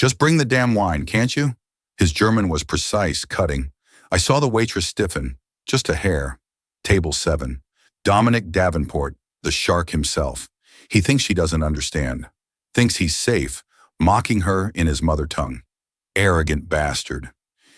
Just bring the damn wine, can't you? His German was precise, cutting. I saw the waitress stiffen, just a hair. Table 7. Dominic Davenport, the shark himself. He thinks she doesn't understand. Thinks he's safe, mocking her in his mother tongue. Arrogant bastard.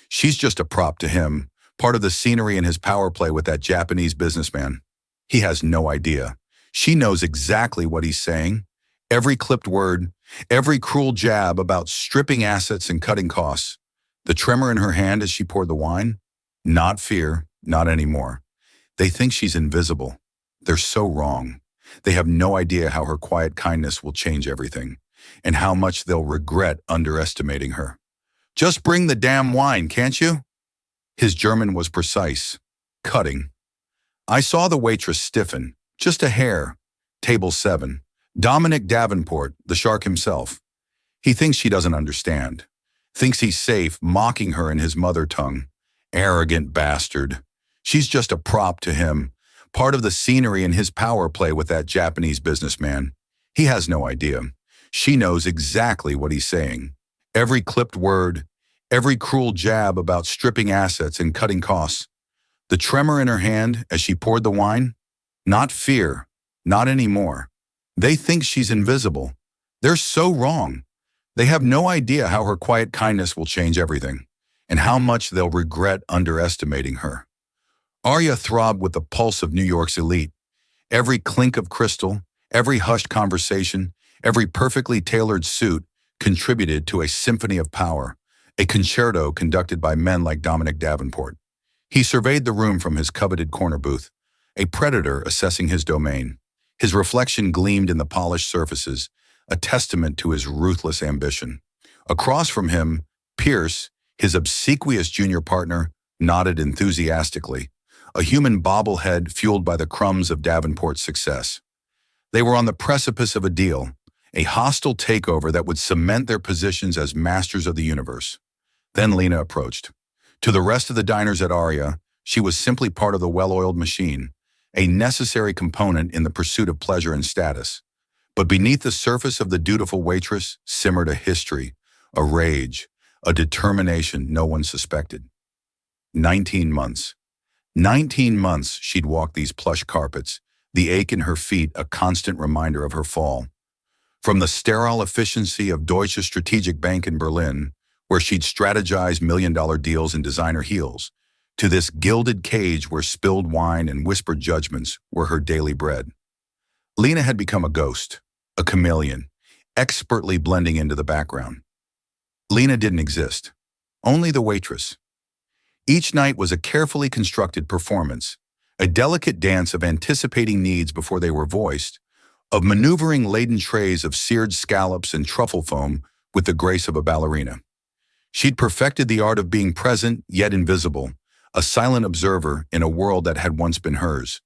She's just a prop to him, part of the scenery in his power play with that Japanese businessman. He has no idea. She knows exactly what he's saying. Every clipped word, every cruel jab about stripping assets and cutting costs. The tremor in her hand as she poured the wine? Not fear, not anymore. They think she's invisible. They're so wrong. They have no idea how her quiet kindness will change everything, and how much they'll regret underestimating her. Just bring the damn wine, can't you? His German was precise, cutting. I saw the waitress stiffen, just a hair. Table 7. Dominic Davenport, the shark himself. He thinks she doesn't understand. Thinks he's safe, mocking her in his mother tongue. Arrogant bastard. She's just a prop to him, part of the scenery in his power play with that Japanese businessman. He has no idea. She knows exactly what he's saying. Every clipped word, every cruel jab about stripping assets and cutting costs. The tremor in her hand as she poured the wine? Not fear, not anymore. They think she's invisible. They're so wrong. They have no idea how her quiet kindness will change everything, and how much they'll regret underestimating her. Arya throbbed with the pulse of New York's elite. Every clink of crystal, every hushed conversation, every perfectly tailored suit contributed to a symphony of power, a concerto conducted by men like Dominic Davenport. He surveyed the room from his coveted corner booth, a predator assessing his domain. His reflection gleamed in the polished surfaces, a testament to his ruthless ambition. Across from him, Pierce, his obsequious junior partner, nodded enthusiastically, a human bobblehead fueled by the crumbs of Davenport's success. They were on the precipice of a deal, a hostile takeover that would cement their positions as masters of the universe. Then Lena approached. To the rest of the diners at Aria, she was simply part of the well-oiled machine, a necessary component in the pursuit of pleasure and status. But beneath the surface of the dutiful waitress simmered a history, a rage, a determination no one suspected. 19 months. 19 months she'd walked these plush carpets, the ache in her feet a constant reminder of her fall. From the sterile efficiency of Deutsche Strategic Bank in Berlin, where she'd strategized million-dollar deals in designer heels, to this gilded cage where spilled wine and whispered judgments were her daily bread. Lena had become a ghost, a chameleon, expertly blending into the background. Lena didn't exist, only the waitress. Each night was a carefully constructed performance, a delicate dance of anticipating needs before they were voiced, of maneuvering laden trays of seared scallops and truffle foam with the grace of a ballerina. She'd perfected the art of being present yet invisible, a silent observer in a world that had once been hers.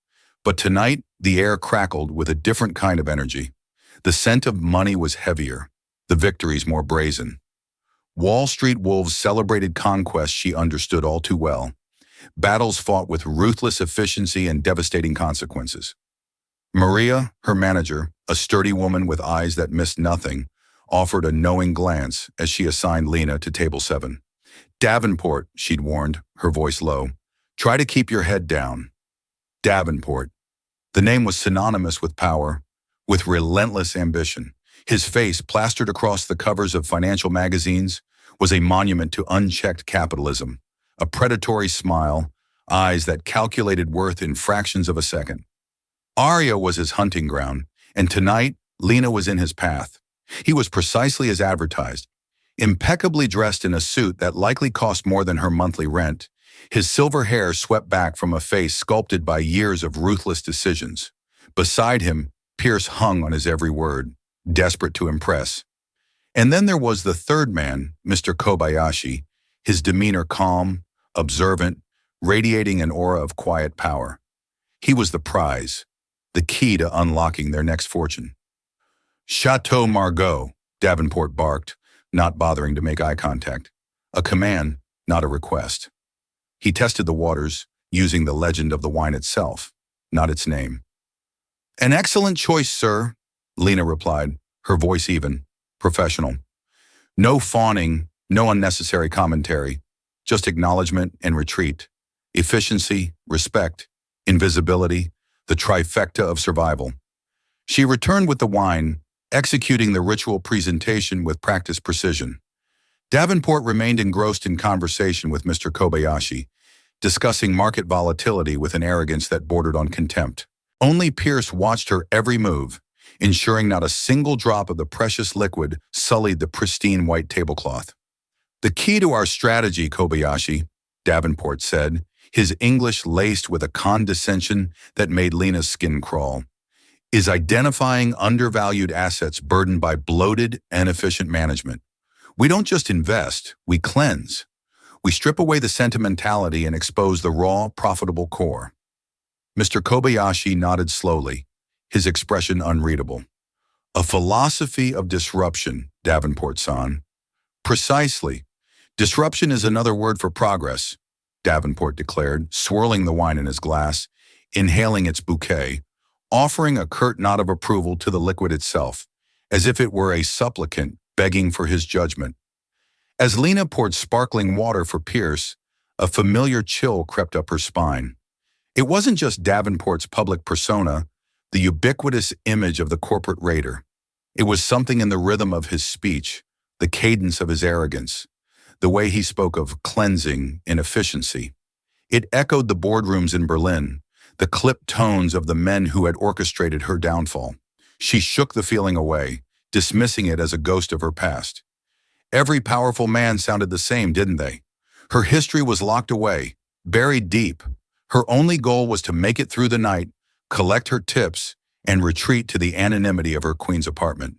But tonight, the air crackled with a different kind of energy. The scent of money was heavier, the victories more brazen. Wall Street wolves celebrated conquests she understood all too well, battles fought with ruthless efficiency and devastating consequences. Maria, her manager, a sturdy woman with eyes that missed nothing, offered a knowing glance as she assigned Lena to table 7. Davenport, she'd warned, her voice low. Try to keep your head down. Davenport. The name was synonymous with power, with relentless ambition. His face, plastered across the covers of financial magazines, was a monument to unchecked capitalism, a predatory smile, eyes that calculated worth in fractions of a second. Aria was his hunting ground, and tonight, Lena was in his path. He was precisely as advertised, impeccably dressed in a suit that likely cost more than her monthly rent, his silver hair swept back from a face sculpted by years of ruthless decisions. Beside him, Pierce hung on his every word, desperate to impress. And then there was the third man, Mr. Kobayashi, his demeanor calm, observant, radiating an aura of quiet power. He was the prize, the key to unlocking their next fortune. Chateau Margaux, Davenport barked, not bothering to make eye contact. A command, not a request. He tested the waters, using the legend of the wine itself, not its name. An excellent choice, sir, Lena replied, her voice even, professional. No fawning, no unnecessary commentary, just acknowledgement and retreat. Efficiency, respect, invisibility, the trifecta of survival. She returned with the wine, executing the ritual presentation with practiced precision. Davenport remained engrossed in conversation with Mr. Kobayashi, discussing market volatility with an arrogance that bordered on contempt. Only Pierce watched her every move, ensuring not a single drop of the precious liquid sullied the pristine white tablecloth. "The key to our strategy, Kobayashi," Davenport said, his English laced with a condescension that made Lena's skin crawl, "is identifying undervalued assets burdened by bloated and inefficient management. We don't just invest, we cleanse. We strip away the sentimentality and expose the raw, profitable core." Mr. Kobayashi nodded slowly, his expression unreadable. "A philosophy of disruption, Davenport-san." "Precisely. Disruption is another word for progress," Davenport declared, swirling the wine in his glass, inhaling its bouquet, offering a curt nod of approval to the liquid itself, as if it were a supplicant begging for his judgment. As Lena poured sparkling water for Pierce, a familiar chill crept up her spine. It wasn't just Davenport's public persona, the ubiquitous image of the corporate raider. It was something in the rhythm of his speech, the cadence of his arrogance, the way he spoke of cleansing and efficiency. It echoed the boardrooms in Berlin, the clipped tones of the men who had orchestrated her downfall. She shook the feeling away, dismissing it as a ghost of her past. Every powerful man sounded the same, didn't they? Her history was locked away, buried deep. Her only goal was to make it through the night, collect her tips, and retreat to the anonymity of her queen's apartment.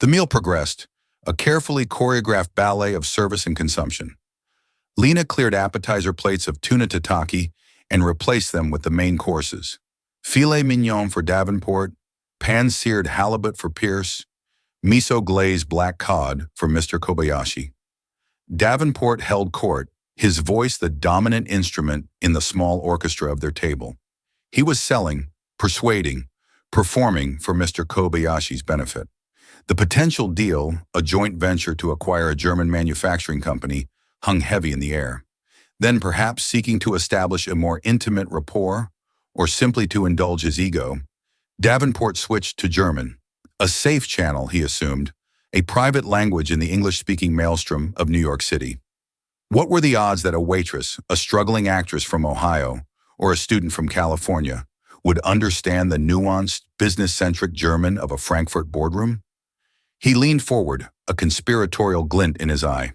The meal progressed, a carefully choreographed ballet of service and consumption. Lena cleared appetizer plates of tuna tataki and replaced them with the main courses. Filet mignon for Davenport, pan-seared halibut for Pierce, miso-glazed black cod for Mr. Kobayashi. Davenport held court, his voice the dominant instrument in the small orchestra of their table. He was selling, persuading, performing for Mr. Kobayashi's benefit. The potential deal, a joint venture to acquire a German manufacturing company, hung heavy in the air. Then perhaps seeking to establish a more intimate rapport, or simply to indulge his ego, Davenport switched to German, a safe channel, he assumed, a private language in the English-speaking maelstrom of New York City. What were the odds that a waitress, a struggling actress from Ohio, or a student from California, would understand the nuanced, business-centric German of a Frankfurt boardroom? He leaned forward, a conspiratorial glint in his eye.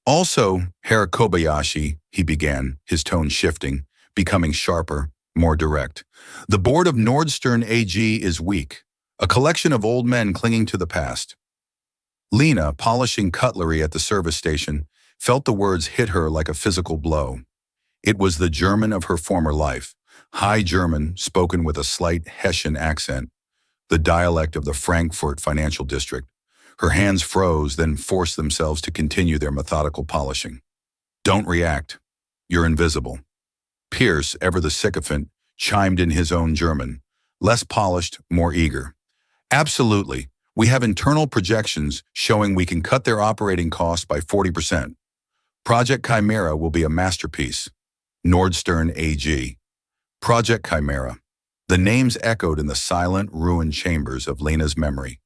"Also, Herr Kobayashi," he began, his tone shifting, becoming sharper, more direct. "The board of Nordstern AG is weak, a collection of old men clinging to the past." Lena, polishing cutlery at the service station, felt the words hit her like a physical blow. It was the German of her former life, High German spoken with a slight Hessian accent, the dialect of the Frankfurt financial district. Her hands froze, then forced themselves to continue their methodical polishing. "Don't react. You're invisible." Pierce, ever the sycophant, chimed in his own German, less polished, more eager. "Absolutely. We have internal projections showing we can cut their operating costs by 40%. Project Chimera will be a masterpiece." Nordstern AG. Project Chimera. The names echoed in the silent, ruined chambers of Lena's memory.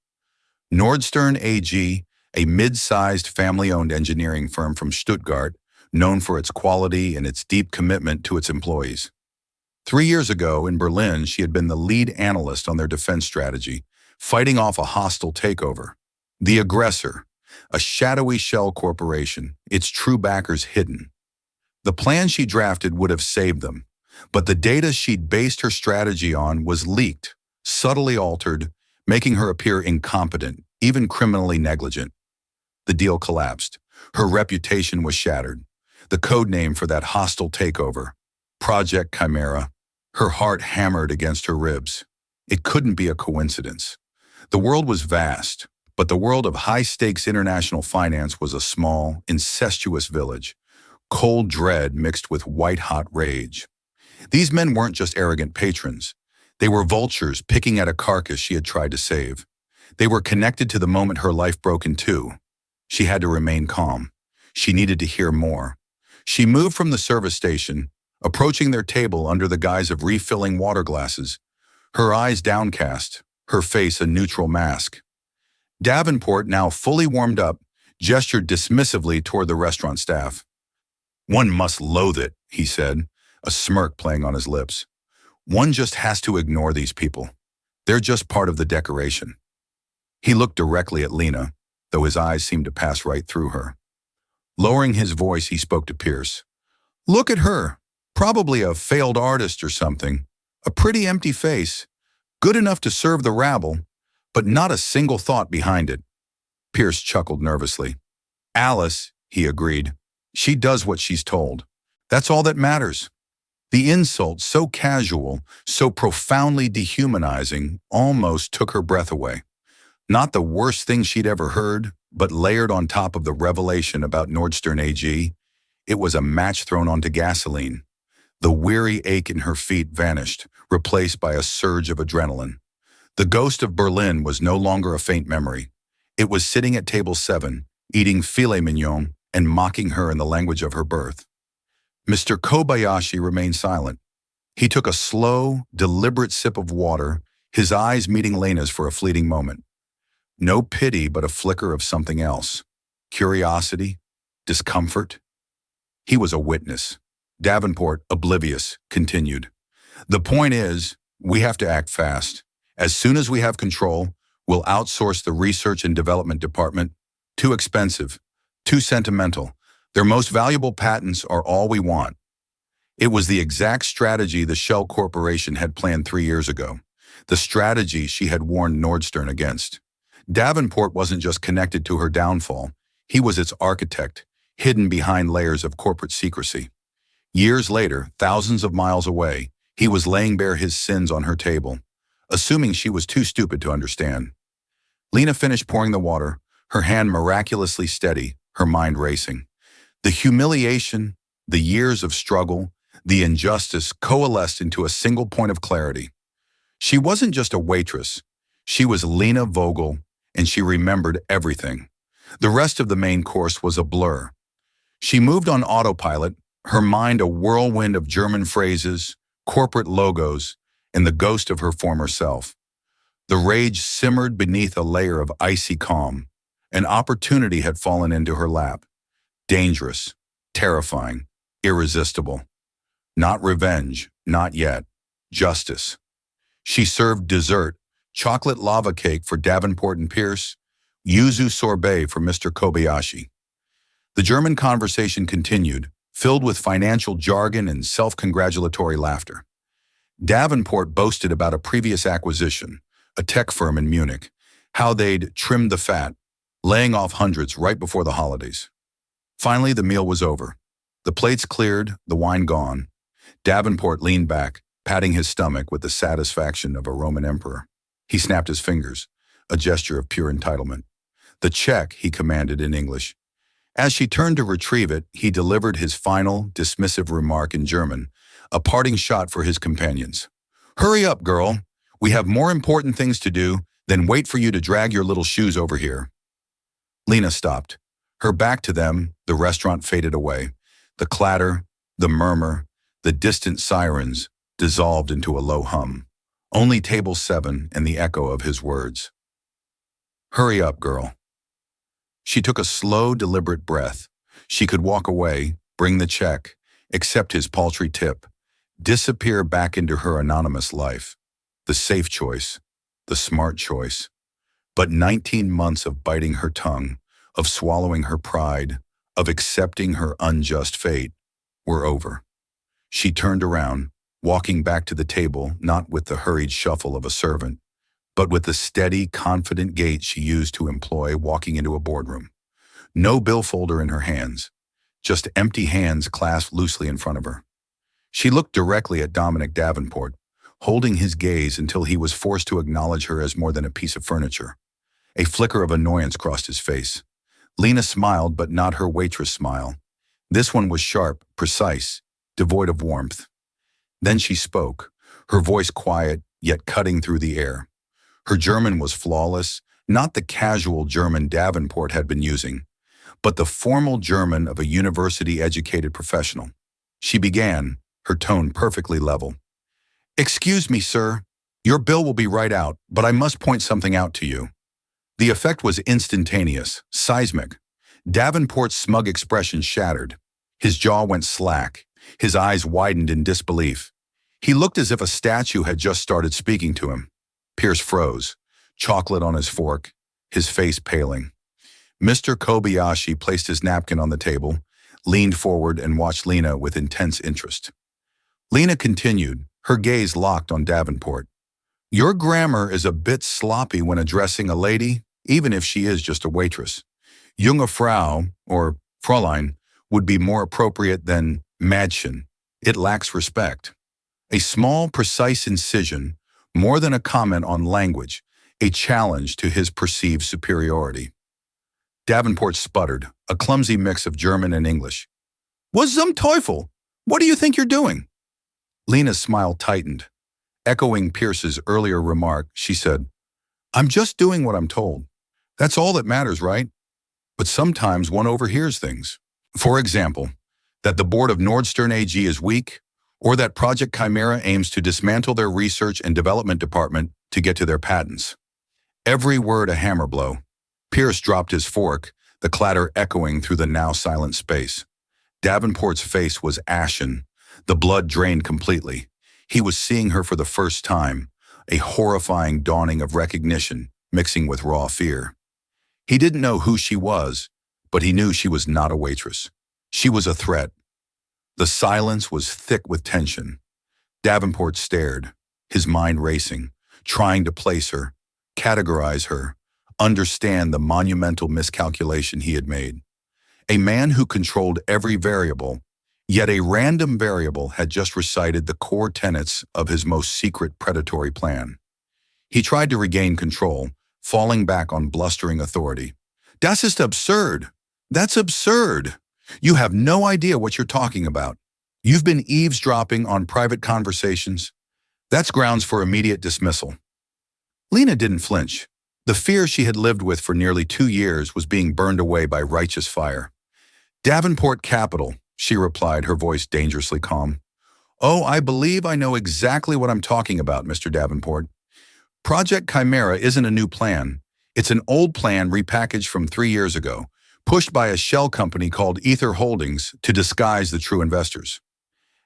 Nordstern AG, a mid-sized family-owned engineering firm from Stuttgart, known for its quality and its deep commitment to its employees. 3 years ago, in Berlin, she had been the lead analyst on their defense strategy, fighting off a hostile takeover. The aggressor, a shadowy shell corporation, its true backers hidden. The plan she drafted would have saved them, but the data she'd based her strategy on was leaked, subtly altered, making her appear incompetent, even criminally negligent. The deal collapsed. Her reputation was shattered. The code name for that hostile takeover, Project Chimera. Her heart hammered against her ribs. It couldn't be a coincidence. The world was vast, but the world of high-stakes international finance was a small, incestuous village, cold dread mixed with white-hot rage. These men weren't just arrogant patrons. They were vultures picking at a carcass she had tried to save. They were connected to the moment her life broke in two. She had to remain calm. She needed to hear more. She moved from the service station, approaching their table under the guise of refilling water glasses, her eyes downcast, her face a neutral mask. Davenport, now fully warmed up, gestured dismissively toward the restaurant staff. "One must loathe it," he said, a smirk playing on his lips. "One just has to ignore these people. They're just part of the decoration." He looked directly at Lena, though his eyes seemed to pass right through her. Lowering his voice, he spoke to Pierce. "Look at her. Probably a failed artist or something. A pretty empty face. Good enough to serve the rabble, but not a single thought behind it." Pierce chuckled nervously. "Alice," he agreed. "She does what she's told. That's all that matters." The insult, so casual, so profoundly dehumanizing, almost took her breath away. Not the worst thing she'd ever heard, but layered on top of the revelation about Nordstern AG, it was a match thrown onto gasoline. The weary ache in her feet vanished, replaced by a surge of adrenaline. The ghost of Berlin was no longer a faint memory. It was sitting at table 7, eating filet mignon and mocking her in the language of her birth. Mr. Kobayashi remained silent. He took a slow, deliberate sip of water, his eyes meeting Lena's for a fleeting moment. No pity, but a flicker of something else. Curiosity, discomfort. He was a witness. Davenport, oblivious, continued. "The point is, we have to act fast. As soon as we have control, we'll outsource the research and development department. Too expensive, too sentimental. Their most valuable patents are all we want." It was the exact strategy the Shell Corporation had planned 3 years ago. The strategy she had warned Nordstern against. Davenport wasn't just connected to her downfall. He was its architect, hidden behind layers of corporate secrecy. Years later, thousands of miles away, he was laying bare his sins on her table, assuming she was too stupid to understand. Lena finished pouring the water, her hand miraculously steady, her mind racing. The humiliation, the years of struggle, the injustice coalesced into a single point of clarity. She wasn't just a waitress. She was Lena Vogel, and she remembered everything. The rest of the main course was a blur. She moved on autopilot, her mind a whirlwind of German phrases, corporate logos, and the ghost of her former self. The rage simmered beneath a layer of icy calm. An opportunity had fallen into her lap. Dangerous, terrifying, irresistible. Not revenge, not yet. Justice. She served dessert, chocolate lava cake for Davenport and Pierce, yuzu sorbet for Mr. Kobayashi. The German conversation continued, filled with financial jargon and self-congratulatory laughter. Davenport boasted about a previous acquisition, a tech firm in Munich, how they'd trimmed the fat, laying off hundreds right before the holidays. Finally, the meal was over. The plates cleared, the wine gone. Davenport leaned back, patting his stomach with the satisfaction of a Roman emperor. He snapped his fingers, a gesture of pure entitlement. "The check," he commanded in English. As she turned to retrieve it, he delivered his final, dismissive remark in German, a parting shot for his companions. "Hurry up, girl. We have more important things to do than wait for you to drag your little shoes over here." Lena stopped. Her back to them, the restaurant faded away. The clatter, the murmur, the distant sirens dissolved into a low hum. Only table 7 and the echo of his words. "Hurry up, girl." She took a slow, deliberate breath. She could walk away, bring the check, accept his paltry tip, disappear back into her anonymous life. The safe choice, the smart choice. But 19 months of biting her tongue, of swallowing her pride, of accepting her unjust fate, were over. She turned around, walking back to the table not with the hurried shuffle of a servant, but with the steady, confident gait she used to employ walking into a boardroom. No billfolder in her hands, just empty hands clasped loosely in front of her. She looked directly at Dominic Davenport, holding his gaze until he was forced to acknowledge her as more than a piece of furniture. A flicker of annoyance crossed his face. Lena smiled, but not her waitress smile. This one was sharp, precise, devoid of warmth. Then she spoke, her voice quiet, yet cutting through the air. Her German was flawless, not the casual German Davenport had been using. but the formal German of a university-educated professional. She began, her tone perfectly level. "Excuse me, sir. Your bill will be right out, but I must point something out to you." The effect was instantaneous, seismic. Davenport's smug expression shattered. His jaw went slack. His eyes widened in disbelief. He looked as if a statue had just started speaking to him. Pierce froze, chocolate on his fork, his face paling. Mr. Kobayashi placed his napkin on the table, leaned forward and watched Lena with intense interest. Lena continued, her gaze locked on Davenport. "Your grammar is a bit sloppy when addressing a lady, even if she is just a waitress. Junge Frau, or Fräulein, would be more appropriate than Mädchen. It lacks respect." A small, precise incision, more than a comment on language, a challenge to his perceived superiority. Davenport sputtered, a clumsy mix of German and English. "Was zum Teufel? What do you think you're doing?" Lena's smile tightened. Echoing Pierce's earlier remark, she said, "I'm just doing what I'm told. That's all that matters, right? But sometimes one overhears things. For example, that the board of Nordstern AG is weak, or that Project Chimera aims to dismantle their research and development department to get to their patents." Every word a hammer blow. Pierce dropped his fork, the clatter echoing through the now silent space. Davenport's face was ashen, the blood drained completely. He was seeing her for the first time, a horrifying dawning of recognition mixing with raw fear. He didn't know who she was, but he knew she was not a waitress. She was a threat. The silence was thick with tension. Davenport stared, his mind racing, trying to place her, categorize her, understand the monumental miscalculation he had made. A man who controlled every variable, yet a random variable had just recited the core tenets of his most secret predatory plan. He tried to regain control, falling back on blustering authority. "Das ist absurd. That's absurd. You have no idea what you're talking about. You've been eavesdropping on private conversations. That's grounds for immediate dismissal." Lena didn't flinch. The fear she had lived with for nearly 2 years was being burned away by righteous fire. "Davenport Capital," she replied, her voice dangerously calm. "Oh, I believe I know exactly what I'm talking about, Mr. Davenport. Project Chimera isn't a new plan. It's an old plan repackaged from 3 years ago, pushed by a shell company called Ether Holdings to disguise the true investors."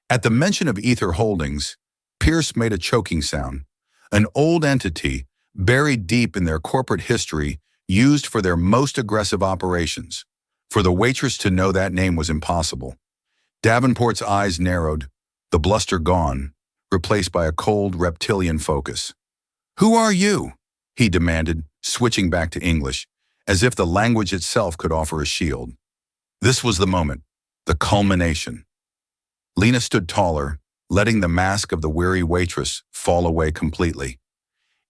At the mention of Ether Holdings, Pierce made a choking sound. An old entity, buried deep in their corporate history, used for their most aggressive operations. For the waitress to know that name was impossible. Davenport's eyes narrowed, the bluster gone, replaced by a cold reptilian focus. "Who are you?" he demanded, switching back to English, as if the language itself could offer a shield. This was the moment, the culmination. Lena stood taller, letting the mask of the weary waitress fall away completely.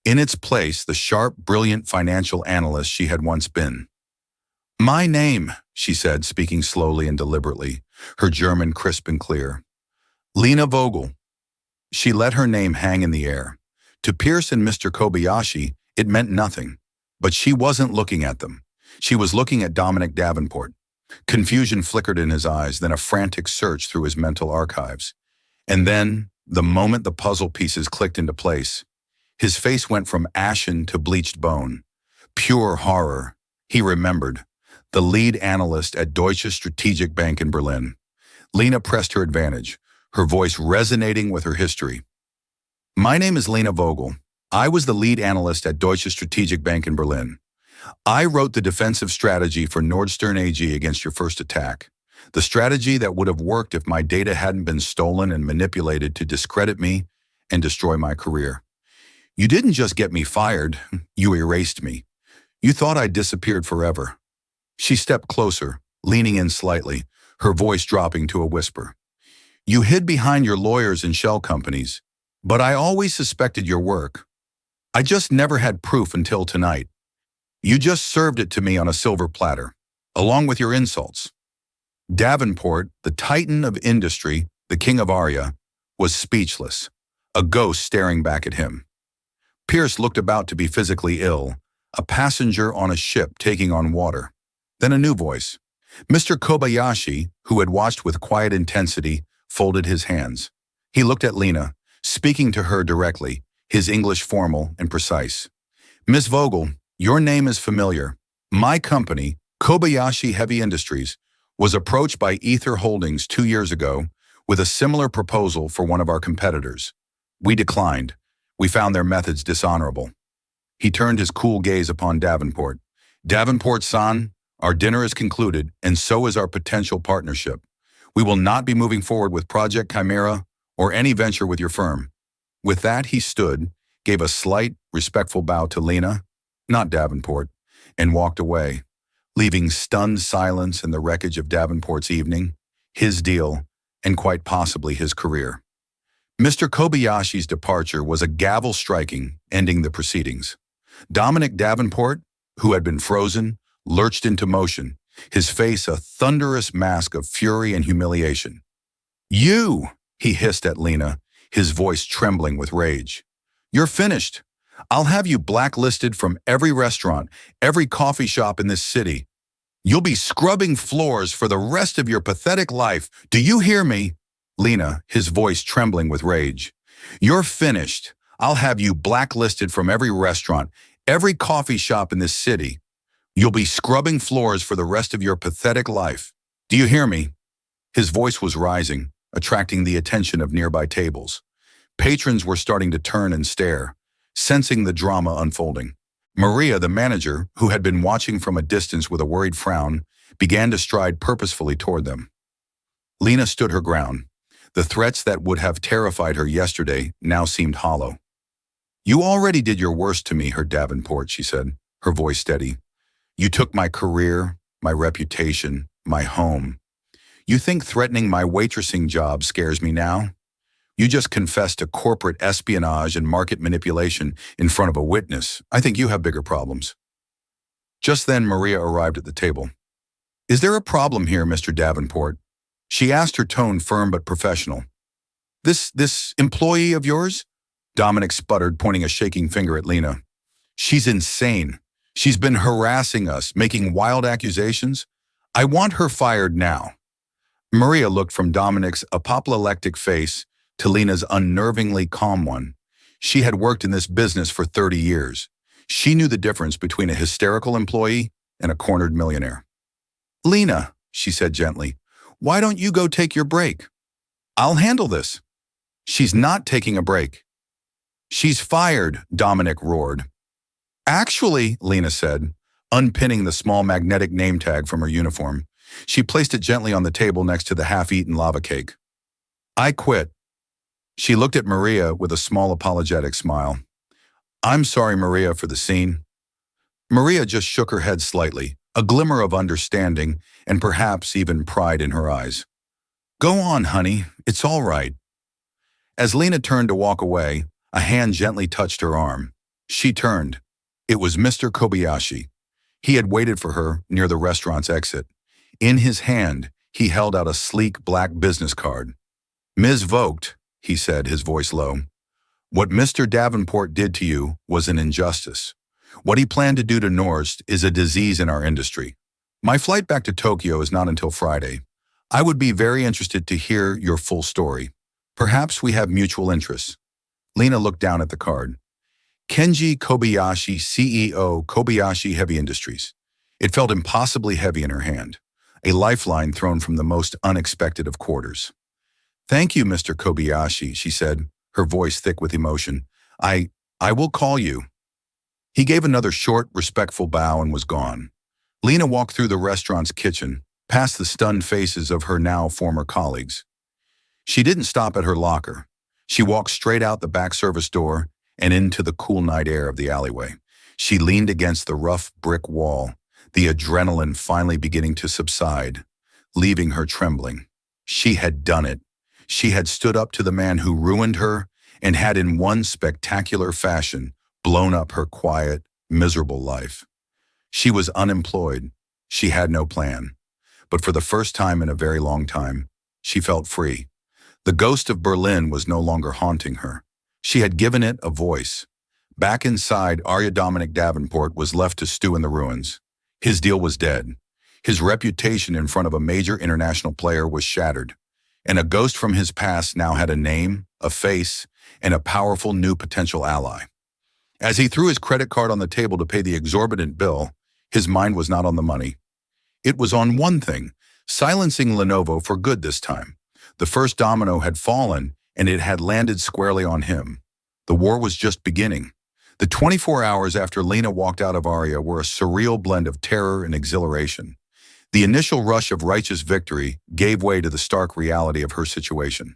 In its place, the sharp, brilliant financial analyst she had once been. "My name," she said, speaking slowly and deliberately, her German crisp and clear. "Lena Vogel." She let her name hang in the air. To Pierce and Mr. Kobayashi, it meant nothing. But she wasn't looking at them. She was looking at Dominic Davenport. Confusion flickered in his eyes, then a frantic search through his mental archives. And then, the moment the puzzle pieces clicked into place, his face went from ashen to bleached bone. Pure horror. He remembered. The lead analyst at Deutsche Strategic Bank in Berlin. Lena pressed her advantage, her voice resonating with her history. "My name is Lena Vogel. I was the lead analyst at Deutsche Strategic Bank in Berlin. I wrote the defensive strategy for Nordstern AG against your first attack. The strategy that would have worked if my data hadn't been stolen and manipulated to discredit me and destroy my career. You didn't just get me fired, you erased me. You thought I'd disappeared forever." She stepped closer, leaning in slightly, her voice dropping to a whisper. "You hid behind your lawyers and shell companies, but I always suspected your work. I just never had proof until tonight. You just served it to me on a silver platter, along with your insults." Davenport, the titan of industry, the king of Aria, was speechless, a ghost staring back at him. Pierce looked about to be physically ill, a passenger on a ship taking on water. Then a new voice. Mr. Kobayashi, who had watched with quiet intensity, folded his hands. He looked at Lena, speaking to her directly, his English formal and precise. Miss Vogel, your name is familiar. My company, Kobayashi Heavy Industries, was approached by Ether Holdings 2 years ago with a similar proposal for one of our competitors. We declined. We found their methods dishonorable. He turned his cool gaze upon Davenport. Davenport-san, our dinner is concluded, and so is our potential partnership. We will not be moving forward with Project Chimera or any venture with your firm. With that, he stood, gave a slight, respectful bow to Lena, not Davenport, and walked away, leaving stunned silence in the wreckage of Davenport's evening, his deal, and quite possibly his career. Mr. Kobayashi's departure was a gavel striking, ending the proceedings. Dominic Davenport, who had been frozen, lurched into motion, his face a thunderous mask of fury and humiliation. You, he hissed at Lena, his voice trembling with rage. You're finished. I'll have you blacklisted from every restaurant, every coffee shop in this city. You'll be scrubbing floors for the rest of your pathetic life. Do you hear me? Lena, his voice trembling with rage. You're finished. I'll have you blacklisted from every restaurant, every coffee shop in this city. You'll be scrubbing floors for the rest of your pathetic life. Do you hear me? His voice was rising, attracting the attention of nearby tables. Patrons were starting to turn and stare, sensing the drama unfolding. Maria, the manager, who had been watching from a distance with a worried frown, began to stride purposefully toward them. Lena stood her ground. The threats that would have terrified her yesterday now seemed hollow. You already did your worst to me, Herr Davenport, she said, her voice steady. You took my career, my reputation, my home. You think threatening my waitressing job scares me now? You just confessed to corporate espionage and market manipulation in front of a witness. I think you have bigger problems. Just then, Maria arrived at the table. Is there a problem here, Mr. Davenport? She asked, her tone firm but professional. This employee of yours? Dominic sputtered, pointing a shaking finger at Lena. She's insane. She's been harassing us, making wild accusations. I want her fired now. Maria looked from Dominic's apoplectic face to Lena's unnervingly calm one. She had worked in this business for 30 years. She knew the difference between a hysterical employee and a cornered millionaire. Lena, she said gently, why don't you go take your break? I'll handle this. She's not taking a break. She's fired, Dominic roared. Actually, Lena said, unpinning the small magnetic name tag from her uniform. She placed it gently on the table next to the half-eaten lava cake. I quit. She looked at Maria with a small apologetic smile. I'm sorry, Maria, for the scene. Maria just shook her head slightly, a glimmer of understanding and perhaps even pride in her eyes. Go on, honey. It's all right. As Lena turned to walk away, a hand gently touched her arm. She turned. It was Mr. Kobayashi. He had waited for her near the restaurant's exit. In his hand, he held out a sleek black business card. Ms. Vogt, he said, his voice low. What Mr. Davenport did to you was an injustice. What he planned to do to Norst is a disease in our industry. My flight back to Tokyo is not until Friday. I would be very interested to hear your full story. Perhaps we have mutual interests. Lena looked down at the card. Kenji Kobayashi, CEO, Kobayashi Heavy Industries. It felt impossibly heavy in her hand, a lifeline thrown from the most unexpected of quarters. Thank you, Mr. Kobayashi, she said, her voice thick with emotion. I will call you. He gave another short, respectful bow and was gone. Lena walked through the restaurant's kitchen, past the stunned faces of her now former colleagues. She didn't stop at her locker. She walked straight out the back service door and into the cool night air of the alleyway. She leaned against the rough brick wall, the adrenaline finally beginning to subside, leaving her trembling. She had done it. She had stood up to the man who ruined her and had in one spectacular fashion blown up her quiet, miserable life. She was unemployed. She had no plan. But for the first time in a very long time, she felt free. The ghost of Berlin was no longer haunting her. She had given it a voice. Back inside, Arya Dominic Davenport was left to stew in the ruins. His deal was dead. His reputation in front of a major international player was shattered, and a ghost from his past now had a name, a face, and a powerful new potential ally. As he threw his credit card on the table to pay the exorbitant bill, his mind was not on the money. It was on one thing, silencing Lenovo for good this time. The first domino had fallen, and it had landed squarely on him. The war was just beginning. The 24 hours after Lena walked out of Aria were a surreal blend of terror and exhilaration. The initial rush of righteous victory gave way to the stark reality of her situation.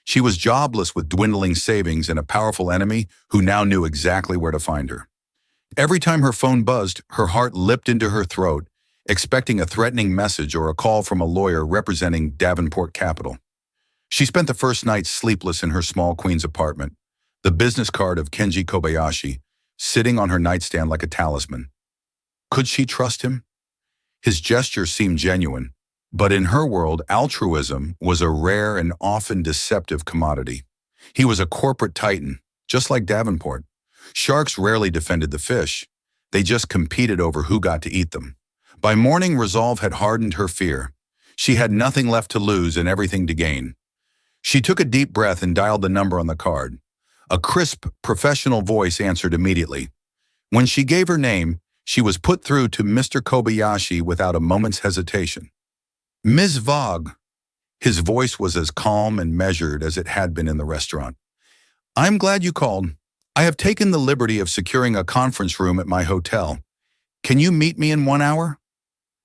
She was jobless with dwindling savings and a powerful enemy who now knew exactly where to find her. Every time her phone buzzed, her heart leapt into her throat, expecting a threatening message or a call from a lawyer representing Davenport Capital. She spent the first night sleepless in her small Queens apartment, the business card of Kenji Kobayashi sitting on her nightstand like a talisman. Could she trust him? His gesture seemed genuine, but in her world, altruism was a rare and often deceptive commodity. He was a corporate titan, just like Davenport. Sharks rarely defended the fish. They just competed over who got to eat them. By morning, resolve had hardened her fear. She had nothing left to lose and everything to gain. She took a deep breath and dialed the number on the card. A crisp, professional voice answered immediately. When she gave her name, she was put through to Mr. Kobayashi without a moment's hesitation. Ms. Vogue. His voice was as calm and measured as it had been in the restaurant. I'm glad you called. I have taken the liberty of securing a conference room at my hotel. Can you meet me in 1 hour?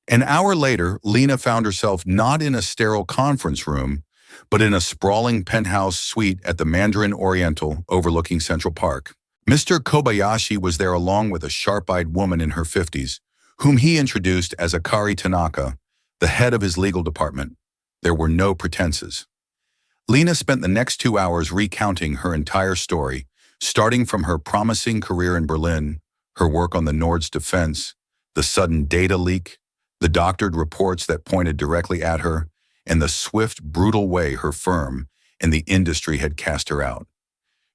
An hour later, Lena found herself not in a sterile conference room, but in a sprawling penthouse suite at the Mandarin Oriental overlooking Central Park. Mr. Kobayashi was there along with a sharp-eyed woman in her 50s, whom he introduced as Akari Tanaka, the head of his legal department. There were no pretenses. Lena spent the next 2 hours recounting her entire story, starting from her promising career in Berlin, her work on the Nord's defense, the sudden data leak, the doctored reports that pointed directly at her, and the swift, brutal way her firm and the industry had cast her out.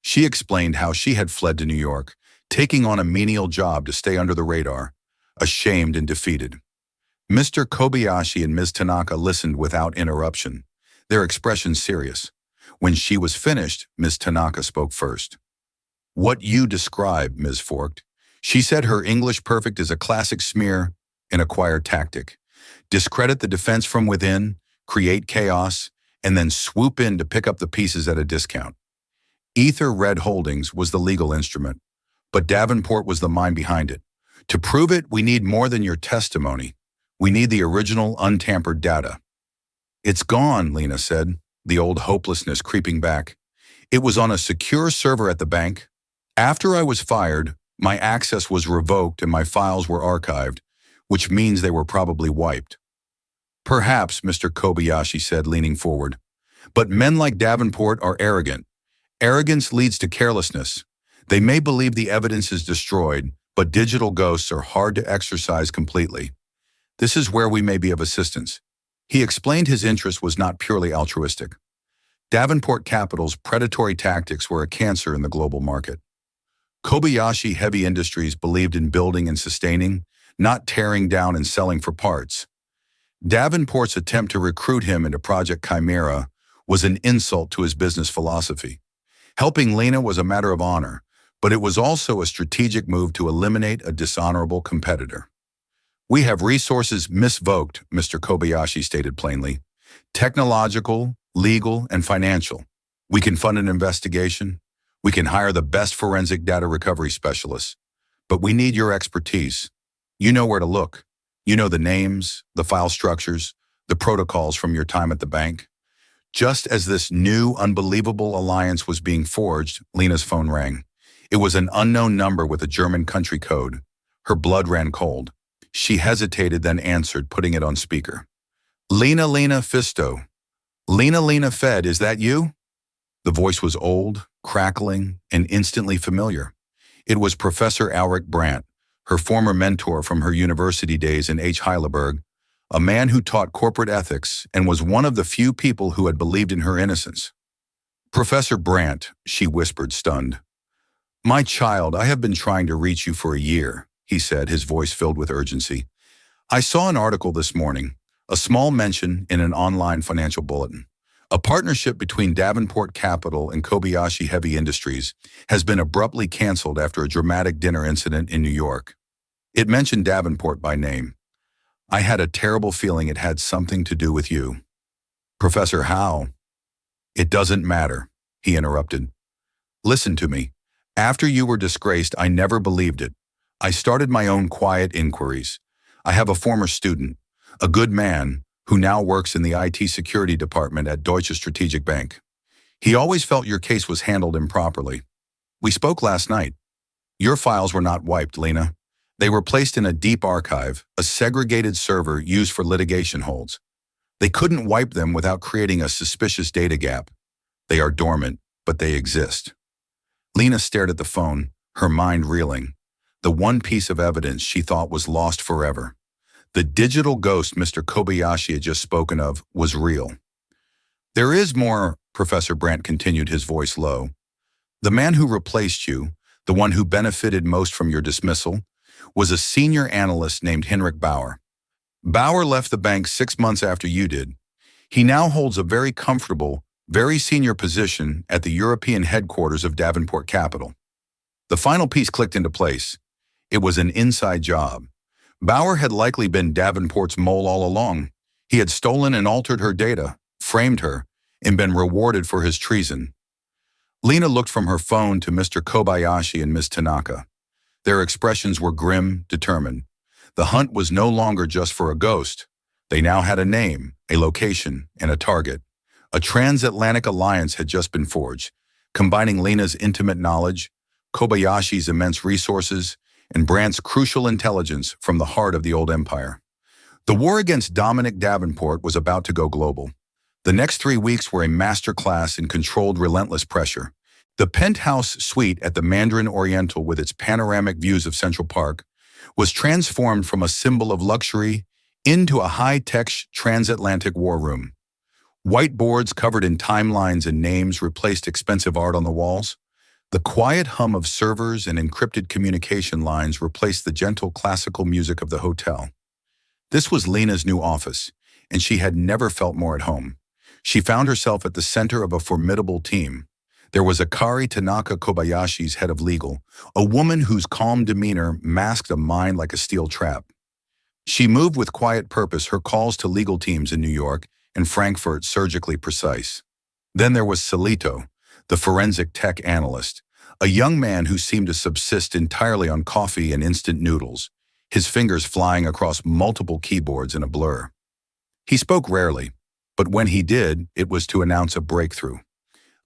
She explained how she had fled to New York, taking on a menial job to stay under the radar, ashamed and defeated. Mr. Kobayashi and Ms. Tanaka listened without interruption, their expressions serious. When she was finished, Ms. Tanaka spoke first. What you describe, Ms. Forked. She said her English perfect is a classic smear, an acquired tactic. Discredit the defense from within, create chaos, and then swoop in to pick up the pieces at a discount. Ether Red Holdings was the legal instrument, but Davenport was the mind behind it. To prove it, we need more than your testimony. We need the original, untampered data. It's gone, Lena said, the old hopelessness creeping back. It was on a secure server at the bank. After I was fired, my access was revoked and my files were archived, which means they were probably wiped. Perhaps, Mr. Kobayashi said, leaning forward. But men like Davenport are arrogant. Arrogance leads to carelessness. They may believe the evidence is destroyed, but digital ghosts are hard to exorcise completely. This is where we may be of assistance. He explained his interest was not purely altruistic. Davenport Capital's predatory tactics were a cancer in the global market. Kobayashi Heavy Industries believed in building and sustaining, not tearing down and selling for parts. Davenport's attempt to recruit him into Project Chimera was an insult to his business philosophy. Helping Lena was a matter of honor, but it was also a strategic move to eliminate a dishonorable competitor. We have resources misvoked, Mr. Kobayashi stated plainly. Technological, legal, and financial. We can fund an investigation. We can hire the best forensic data recovery specialists. But we need your expertise. You know where to look. You know the names, the file structures, the protocols from your time at the bank. Just as this new, unbelievable alliance was being forged, Lena's phone rang. It was an unknown number with a German country code. Her blood ran cold. She hesitated, then answered, putting it on speaker. Lena Fisto. Lena Fed, is that you? The voice was old, crackling, and instantly familiar. It was Professor Alric Brandt, her former mentor from her university days in Heidelberg, a man who taught corporate ethics and was one of the few people who had believed in her innocence. Professor Brandt, she whispered, stunned. My child, I have been trying to reach you for a year, he said, his voice filled with urgency. I saw an article this morning, a small mention in an online financial bulletin. A partnership between Davenport Capital and Kobayashi Heavy Industries has been abruptly canceled after a dramatic dinner incident in New York. It mentioned Davenport by name. I had a terrible feeling it had something to do with you. Professor Howe. It doesn't matter, he interrupted. Listen to me. After you were disgraced, I never believed it. I started my own quiet inquiries. I have a former student, a good man, who now works in the IT security department at Deutsche Strategic Bank. He always felt your case was handled improperly. We spoke last night. Your files were not wiped, Lena. They were placed in a deep archive, a segregated server used for litigation holds. They couldn't wipe them without creating a suspicious data gap. They are dormant, but they exist. Lena stared at the phone, her mind reeling. The one piece of evidence she thought was lost forever. The digital ghost Mr. Kobayashi had just spoken of was real. There is more, Professor Brandt continued, his voice low. The man who replaced you, the one who benefited most from your dismissal, was a senior analyst named Henrik Bauer. Bauer left the bank 6 months after you did. He now holds a very comfortable, very senior position at the European headquarters of Davenport Capital. The final piece clicked into place. It was an inside job. Bauer had likely been Davenport's mole all along. He had stolen and altered her data, framed her, and been rewarded for his treason. Lena looked from her phone to Mr. Kobayashi and Ms. Tanaka. Their expressions were grim, determined. The hunt was no longer just for a ghost. They now had a name, a location, and a target. A transatlantic alliance had just been forged, combining Lena's intimate knowledge, Kobayashi's immense resources, and Brandt's crucial intelligence from the heart of the old empire. The war against Dominic Davenport was about to go global. The next 3 weeks were a masterclass in controlled, relentless pressure. The penthouse suite at the Mandarin Oriental, with its panoramic views of Central Park, was transformed from a symbol of luxury into a high-tech transatlantic war room. Whiteboards covered in timelines and names replaced expensive art on the walls. The quiet hum of servers and encrypted communication lines replaced the gentle classical music of the hotel. This was Lena's new office, and she had never felt more at home. She found herself at the center of a formidable team. There was Akari Tanaka Kobayashi's head of legal, a woman whose calm demeanor masked a mind like a steel trap. She moved with quiet purpose, her calls to legal teams in New York and Frankfurt surgically precise. Then there was Salito, the forensic tech analyst, a young man who seemed to subsist entirely on coffee and instant noodles, his fingers flying across multiple keyboards in a blur. He spoke rarely, but when he did, it was to announce a breakthrough.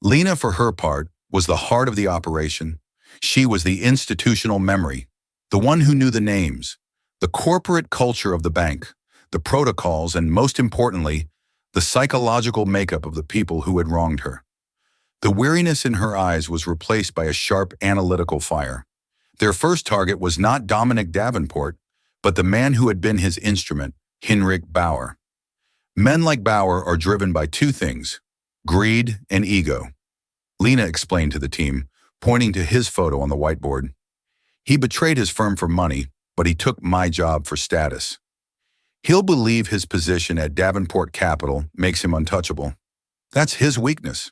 Lena, for her part, was the heart of the operation. She was the institutional memory, the one who knew the names, the corporate culture of the bank, the protocols, and most importantly, the psychological makeup of the people who had wronged her. The weariness in her eyes was replaced by a sharp analytical fire. Their first target was not Dominic Davenport, but the man who had been his instrument, Henrik Bauer. Men like Bauer are driven by two things: greed and ego. Lena explained to the team, pointing to his photo on the whiteboard. He betrayed his firm for money, but he took my job for status. He'll believe his position at Davenport Capital makes him untouchable. That's his weakness.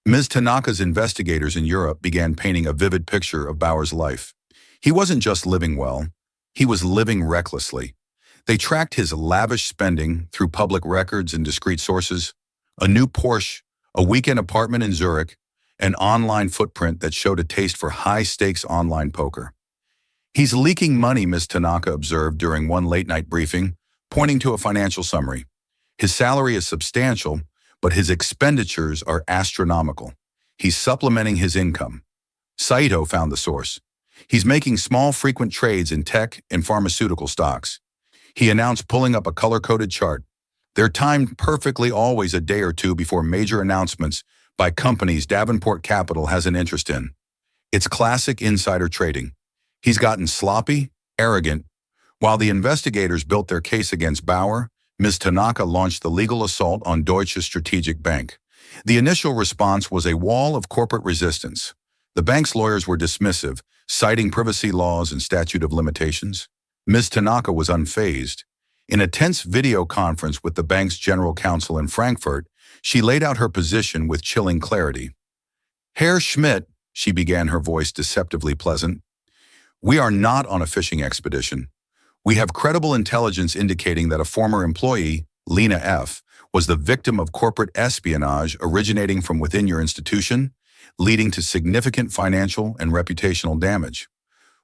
Ms. Tanaka's investigators in Europe began painting a vivid picture of Bauer's life. He wasn't just living well, he was living recklessly. They tracked his lavish spending through public records and discreet sources: a new Porsche, a weekend apartment in Zurich, an online footprint that showed a taste for high-stakes online poker. He's leaking money, Ms. Tanaka observed during one late-night briefing, pointing to a financial summary. His salary is substantial, but his expenditures are astronomical. He's supplementing his income. Saito found the source. He's making small, frequent trades in tech and pharmaceutical stocks. He announced, pulling up a color-coded chart. They're timed perfectly, always a day or two before major announcements by companies Davenport Capital has an interest in. It's classic insider trading. He's gotten sloppy, arrogant. While the investigators built their case against Bauer, Ms. Tanaka launched the legal assault on Deutsche Strategic Bank. The initial response was a wall of corporate resistance. The bank's lawyers were dismissive, citing privacy laws and statute of limitations. Ms. Tanaka was unfazed. In a tense video conference with the bank's general counsel in Frankfurt, she laid out her position with chilling clarity. "Herr Schmidt," she began, her voice deceptively pleasant, "we are not on a fishing expedition. We have credible intelligence indicating that a former employee, Lena F., was the victim of corporate espionage originating from within your institution, leading to significant financial and reputational damage.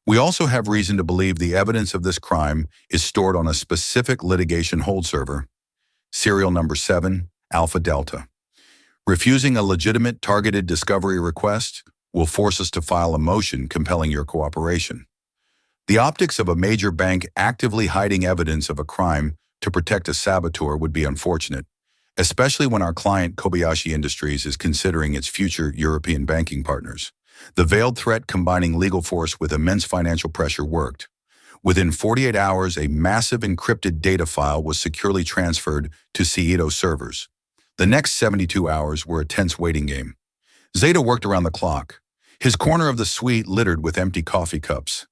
We also have reason to believe the evidence of this crime is stored on a specific litigation hold server, serial number 7, Alpha Delta. Refusing a legitimate targeted discovery request will force us to file a motion compelling your cooperation." The optics of a major bank actively hiding evidence of a crime to protect a saboteur would be unfortunate, especially when our client Kobayashi Industries is considering its future European banking partners. The veiled threat combining legal force with immense financial pressure worked. Within 48 hours, a massive encrypted data file was securely transferred to Saito's servers. The next 72 hours were a tense waiting game. Zeta worked around the clock, his corner of the suite littered with empty coffee cups.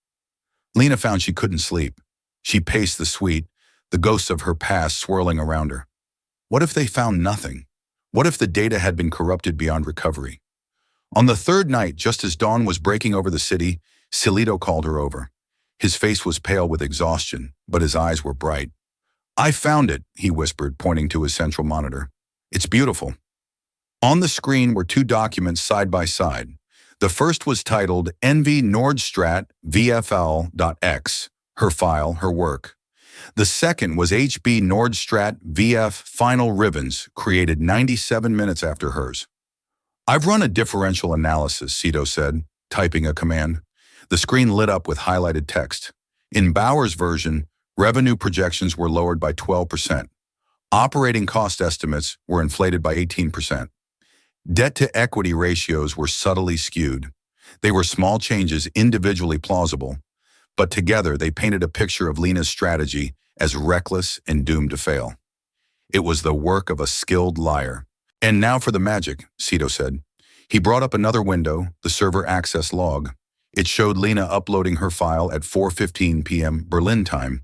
Lena found she couldn't sleep. She paced the suite, the ghosts of her past swirling around her. What if they found nothing? What if the data had been corrupted beyond recovery? On the third night, just as dawn was breaking over the city, Silito called her over. His face was pale with exhaustion, but his eyes were bright. "I found it," he whispered, pointing to his central monitor. "It's beautiful." On the screen were two documents side by side. The first was titled NV Nordstrat VFL.x, her file, her work. The second was HB Nordstrat VF Final Ribbons, created 97 minutes after hers. "I've run a differential analysis," Cito said, typing a command. The screen lit up with highlighted text. In Bauer's version, revenue projections were lowered by 12%. Operating cost estimates were inflated by 18%. Debt-to-equity ratios were subtly skewed. They were small changes, individually plausible, but together they painted a picture of Lena's strategy as reckless and doomed to fail. It was the work of a skilled liar. "And now for the magic," Cito said. He brought up another window, the server access log. It showed Lena uploading her file at 4:15 p.m. Berlin time.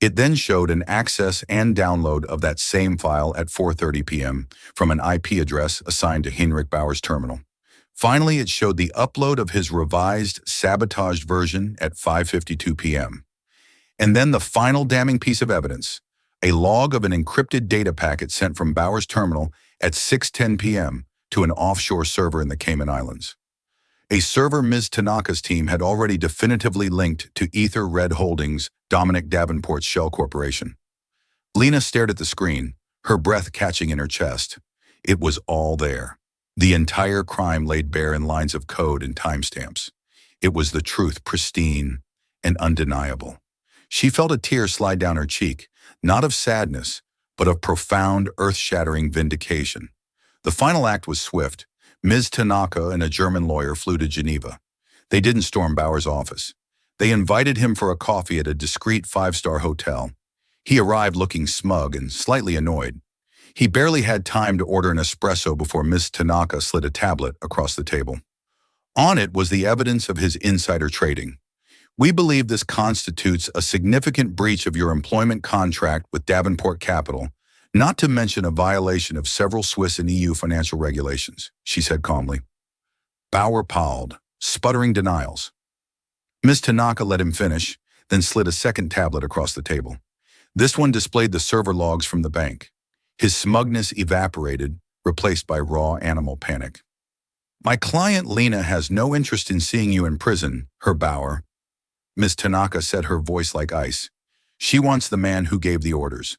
It then showed an access and download of that same file at 4:30 p.m. from an IP address assigned to Heinrich Bauer's terminal. Finally, it showed the upload of his revised, sabotaged version at 5:52 p.m. And then the final damning piece of evidence, a log of an encrypted data packet sent from Bauer's terminal at 6:10 p.m. to an offshore server in the Cayman Islands. A server Ms. Tanaka's team had already definitively linked to Ether Red Holdings, Dominic Davenport's shell corporation. Lena stared at the screen, her breath catching in her chest. It was all there. The entire crime laid bare in lines of code and timestamps. It was the truth, pristine and undeniable. She felt a tear slide down her cheek, not of sadness, but of profound, earth-shattering vindication. The final act was swift. Ms. Tanaka and a German lawyer flew to Geneva. They didn't storm Bauer's office. They invited him for a coffee at a discreet 5-star hotel. He arrived looking smug and slightly annoyed. He barely had time to order an espresso before Ms. Tanaka slid a tablet across the table. On it was the evidence of his insider trading. "We believe this constitutes a significant breach of your employment contract with Davenport Capital, not to mention a violation of several Swiss and EU financial regulations," she said calmly. Bauer palled, sputtering denials. Ms. Tanaka let him finish, then slid a second tablet across the table. This one displayed the server logs from the bank. His smugness evaporated, replaced by raw animal panic. "My client Lena has no interest in seeing you in prison, Herr Bauer," Ms. Tanaka said, her voice like ice. "She wants the man who gave the orders.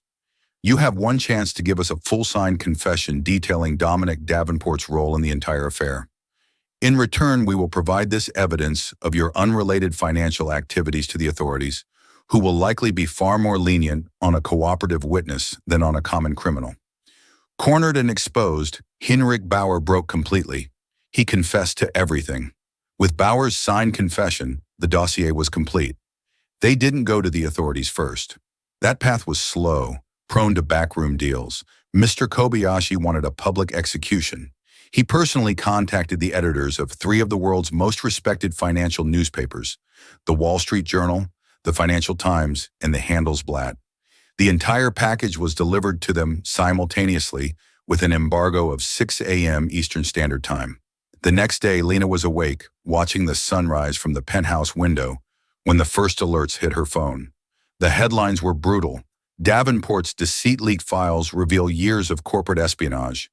You have one chance to give us a full-signed confession detailing Dominic Davenport's role in the entire affair. In return, we will provide this evidence of your unrelated financial activities to the authorities, who will likely be far more lenient on a cooperative witness than on a common criminal." Cornered and exposed, Heinrich Bauer broke completely. He confessed to everything. With Bauer's signed confession, the dossier was complete. They didn't go to the authorities first. That path was slow, prone to backroom deals. Mr. Kobayashi wanted a public execution. He personally contacted the editors of 3 of the world's most respected financial newspapers, the Wall Street Journal, the Financial Times, and the Handelsblatt. The entire package was delivered to them simultaneously with an embargo of 6 a.m. Eastern Standard Time. The next day, Lena was awake, watching the sunrise from the penthouse window when the first alerts hit her phone. The headlines were brutal. Davenport's deceit leaked files reveal years of corporate espionage.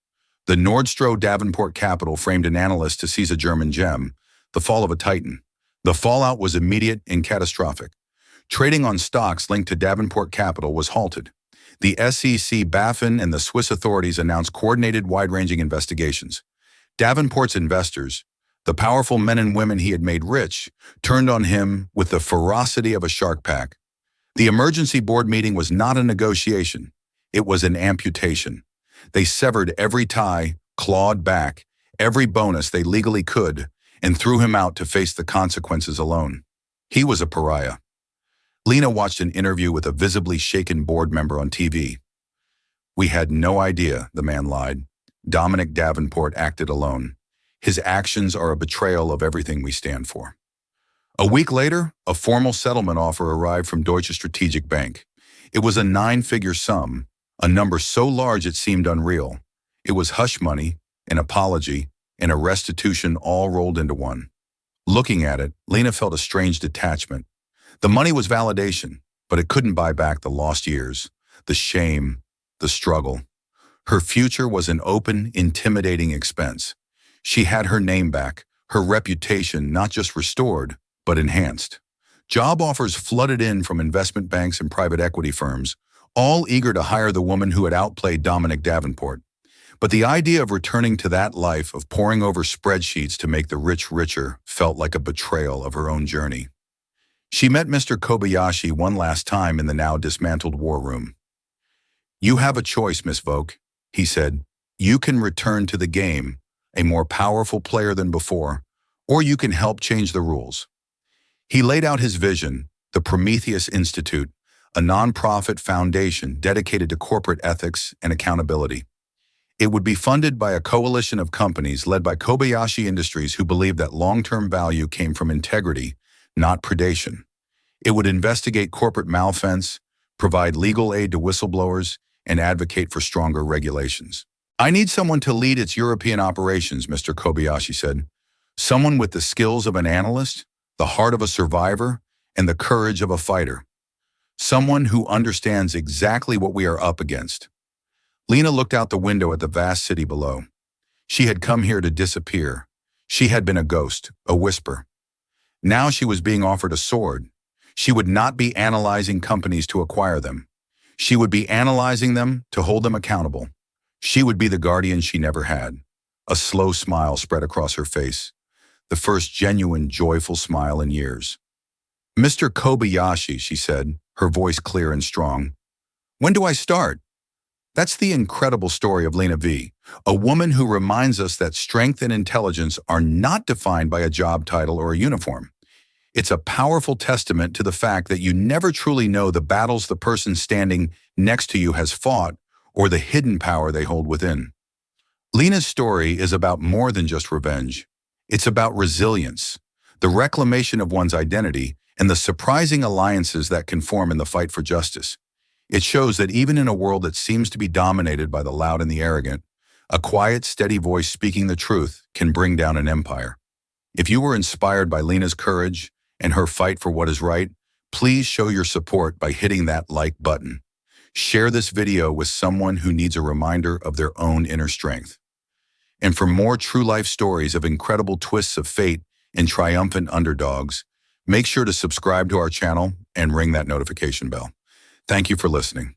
The Nordstro Davenport Capital framed an analyst to seize a German gem, the fall of a titan. The fallout was immediate and catastrophic. Trading on stocks linked to Davenport Capital was halted. The SEC, BaFin, and the Swiss authorities announced coordinated, wide-ranging investigations. Davenport's investors, the powerful men and women he had made rich, turned on him with the ferocity of a shark pack. The emergency board meeting was not a negotiation. It was an amputation. They severed every tie, clawed back every bonus they legally could, and threw him out to face the consequences alone. He was a pariah. Lena watched an interview with a visibly shaken board member on TV. "We had no idea," the man lied. "Dominic Davenport acted alone. His actions are a betrayal of everything we stand for." A week later, a formal settlement offer arrived from Deutsche Strategic Bank. It was a 9-figure sum, a number so large it seemed unreal. It was hush money, an apology, and a restitution all rolled into one. Looking at it, Lena felt a strange detachment. The money was validation, but it couldn't buy back the lost years, the shame, the struggle. Her future was an open, intimidating expense. She had her name back, her reputation not just restored, but enhanced. Job offers flooded in from investment banks and private equity firms, all eager to hire the woman who had outplayed Dominic Davenport. But the idea of returning to that life of poring over spreadsheets to make the rich richer felt like a betrayal of her own journey. She met Mr. Kobayashi one last time in the now dismantled war room. "You have a choice, Miss Volk," he said. "You can return to the game, a more powerful player than before, or you can help change the rules." He laid out his vision, the Prometheus Institute, a nonprofit foundation dedicated to corporate ethics and accountability. It would be funded by a coalition of companies led by Kobayashi Industries who believed that long-term value came from integrity, not predation. It would investigate corporate malfeasance, provide legal aid to whistleblowers, and advocate for stronger regulations. "I need someone to lead its European operations," Mr. Kobayashi said. "Someone with the skills of an analyst, the heart of a survivor, and the courage of a fighter. Someone who understands exactly what we are up against." Lena looked out the window at the vast city below. She had come here to disappear. She had been a ghost, a whisper. Now she was being offered a sword. She would not be analyzing companies to acquire them. She would be analyzing them to hold them accountable. She would be the guardian she never had. A slow smile spread across her face, the first genuine, joyful smile in years. "Mr. Kobayashi," she said, her voice clear and strong. "When do I start?" That's the incredible story of Lena V., a woman who reminds us that strength and intelligence are not defined by a job title or a uniform. It's a powerful testament to the fact that you never truly know the battles the person standing next to you has fought or the hidden power they hold within. Lena's story is about more than just revenge. It's about resilience, the reclamation of one's identity, and the surprising alliances that can form in the fight for justice. It shows that even in a world that seems to be dominated by the loud and the arrogant, a quiet, steady voice speaking the truth can bring down an empire. If you were inspired by Lena's courage and her fight for what is right, please show your support by hitting that like button. Share this video with someone who needs a reminder of their own inner strength. And for more true life stories of incredible twists of fate and triumphant underdogs, make sure to subscribe to our channel and ring that notification bell. Thank you for listening.